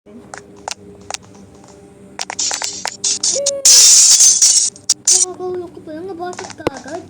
Nakakahulog ko pa lang, nabasag ka agad.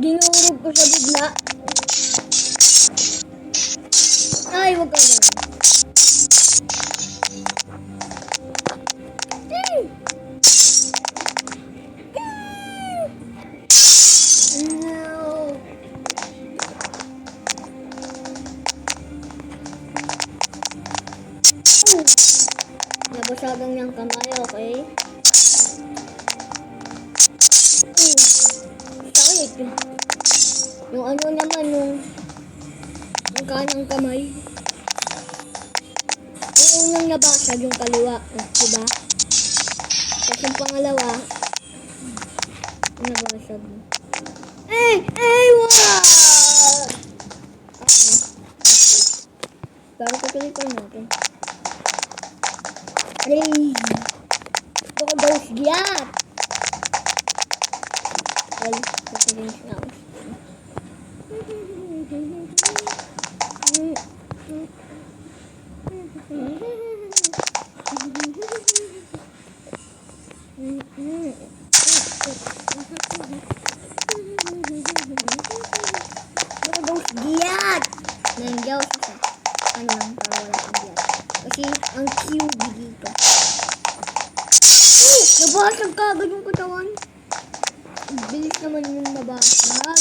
Ginurog ko sa bigla. Ay, wag ka ganun. No. Nabasagang niyang kamay, okay? Sakit. Yung ano naman, yung kanang kamay. Yung unang nabasag, yung kaliwa. Diba? Tapos yung pangalawa, nabasag. What? Pero patuloy natin. Aray! Baka daw siyat! Well, patuloy na ako. Baka daw siyat! Nandiyaw siya. Ano lang, para wala ang siyat. Kasi ang QB dito. Nabasag ka agad yung katawan. Bilis naman yung nabasag.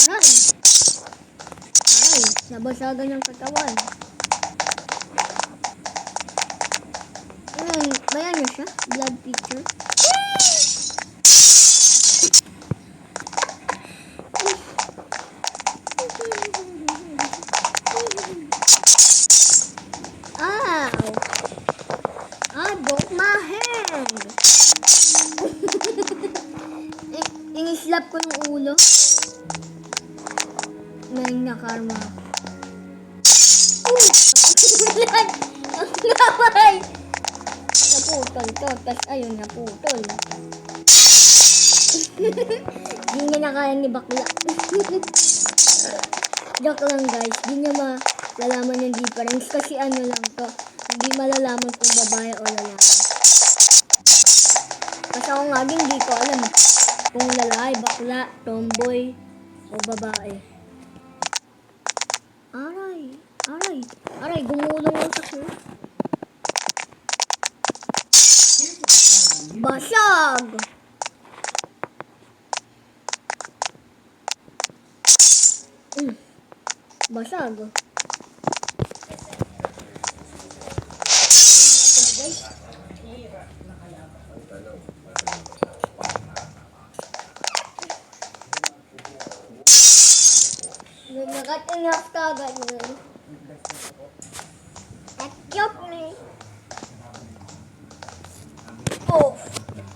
Aray! Nabasagan yung katawan. Bayan niyo siya? Blood picture. I broke my hand. Inislap ko yung ulo. Nang nakarma. Ang gaway! Naputol to. Tapos ayun, naputol. Hindi niya na kaya ni bakla. Joke lang guys. Hindi niya malalaman yung difference. Kasi ano lang to. Hindi malalaman kung babae o lalaki. Kasi ako nga din hindi ko alam kung lalaki, bakla, tomboy o babae. Aray, gumulong yung sakyo. Basag! Basag. Nakatingap ka ganyan. Takyop ni.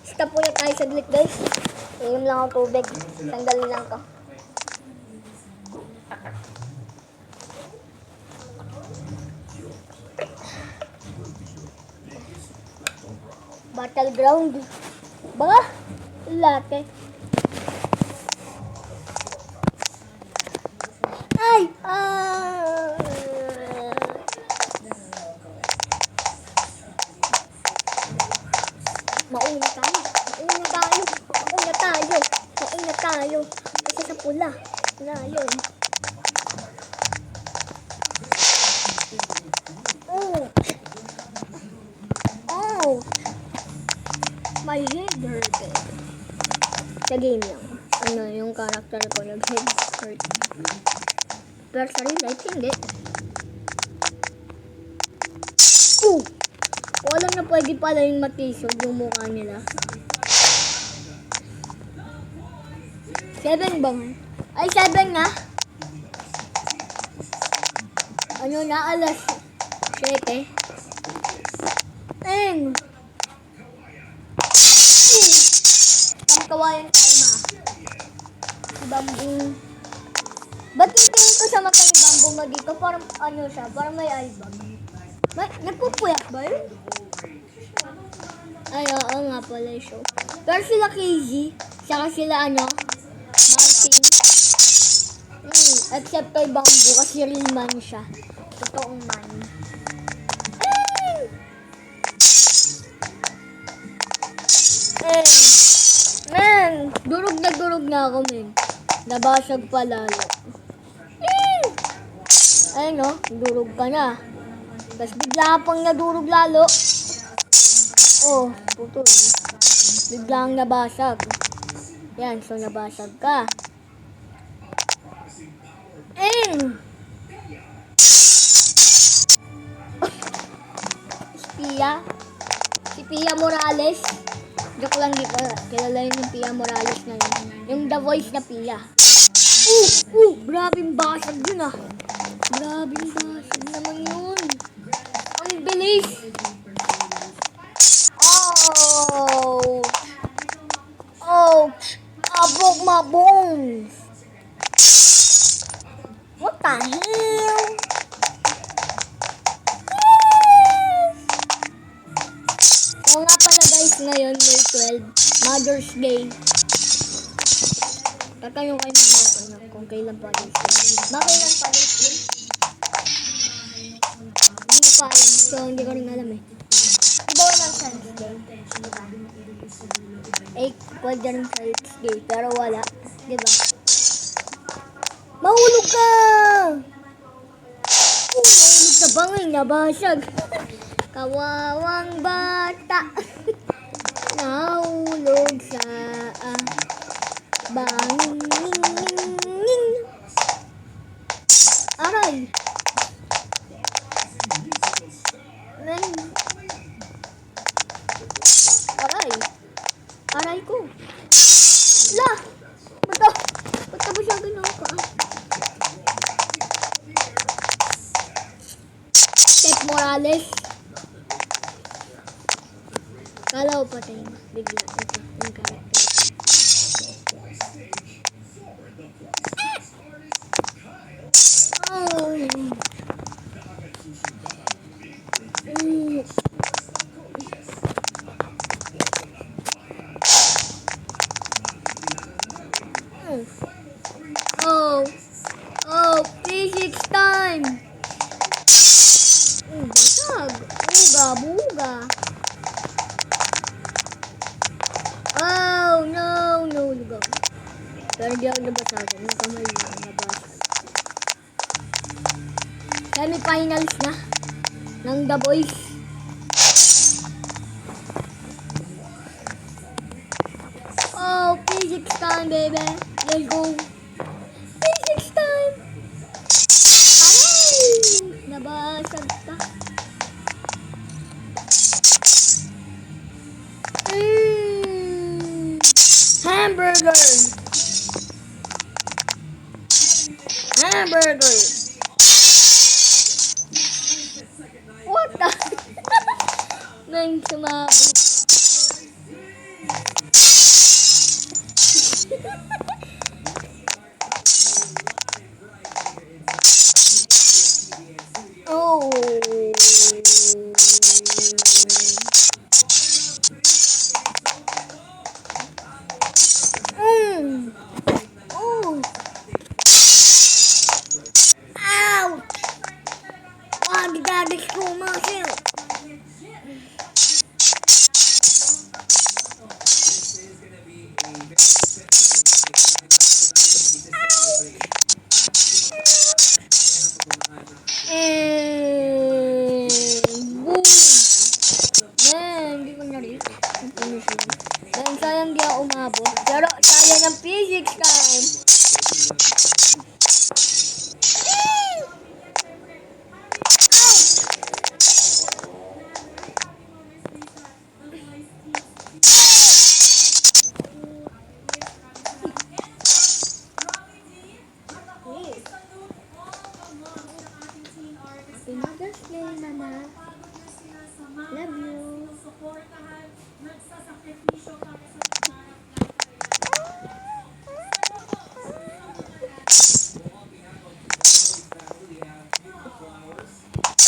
Stop muna tayo saglit guys. Inom lang ang tubig. Tanggalin lang ko. Battleground. Ba? Late. Ay! Mauna tayo. Kasi sa pula. Na yun. My head hurted. Sa game lang. Ano, yung character ko nag-head hurt. Pero sa real life, hindi. Walang na pwede pala yung matisod yung mukha nila. 7 ba? Ay, 7 na. Ano na, alas 7. Ang kawayan tayo ma. Si Bamboo. Ba't yung tingin ko sa mata ni Bamboo mo dito? Parang ano siya, parang may album. Nagpupuyak ba yun? Ay, oo nga pala yung show. Pero sila KZ, saka sila ano, Martin. Except kay Bamboo kasi real man siya. Totoong man. Man, durog na ako, men. Nabasag pa lalo. Ay, no, durog ka na. Tapos bigla pang nadurog lalo. Oh, putol. Biglang nabasag. Yan, so nabasag ka. Si Pia Morales. Joke lang, di pa kilala yun yung Pia Morales na yun. Yung The Voice na Pia. Grabing basag yun ah. Grabing basag naman yun. Ang bilis. I broke my bones. What the hell? Oo nga pala guys, ngayon May 12, Mother's Day. Tatanong kay mama ko na kung kailan Father's Day. Kailan Father's Day? Hindi ko pa alam, so hindi ko rin alam eh. Diba walang Sunday? Pwede rin Father's Day, pero wala. Diba? Mahulog ka! Mahulog sa bangay, nabasag. Kawawang bata. Nahulog sa bangin. Aray! Aray ko. La! Ba't ba siya ginawa ka? Step Morales. Kala ko patay na. Bigla. Ito. Yung character. Physics time! Basag! Buga! No, lugaw. Pero di ako nabasagan. Yung kamay lang nabasag. Semi-finals na ng The Boys. Physics time, baby. Let's go. Physics time! Aray! Nabasag pa. Hamburger! What the? Nang sumabot. Ouch! Daddy's so much. Dahil sayang di ako umabot. Pero sayang ng physics time. Happy Mother's Day, Mama. Love you.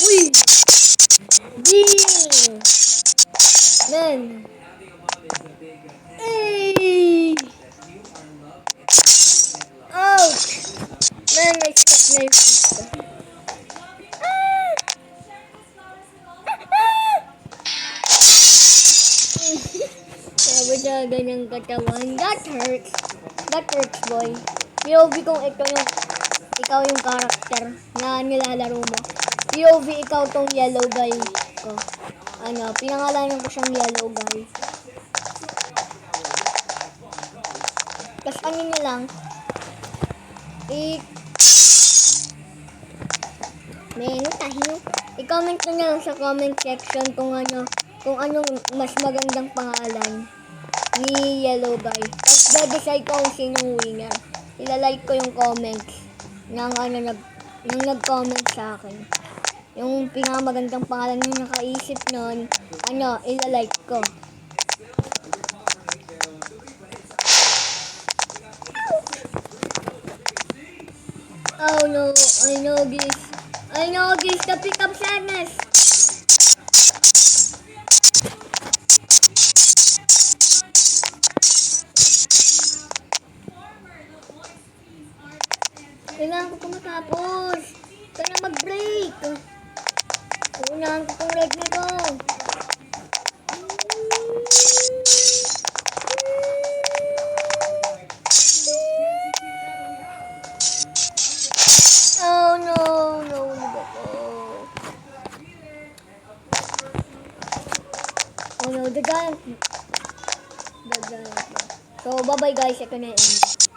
Uy! Ding! Men! Hey! Ouch! Men, may stuck na yung pizza. Sabi siya ganyang katawan. That hurts. That hurts, boy. POV kung ikaw yung karakter na nilalaro mo. POV ikaw tong yellow guy ko. Pinangalanan ko siyang yellow guy. Tapos nyo lang, i-comment nyo lang sa comment section kung anong mas magandang pangalan ni yellow guy. Tapos decide ko kung sinong winner. Ilalike ko yung comments ng nag-comment sa akin. Yung pinakamagandang pangalan yung nakaisip nun, ilalike ko. Oh no, I know this, the pick up sadness. Kailangan ko matapos. Kaya mag-break. Kailangan ko itong leg nito. Oh no, the giant. So bye bye guys, ito na yung end.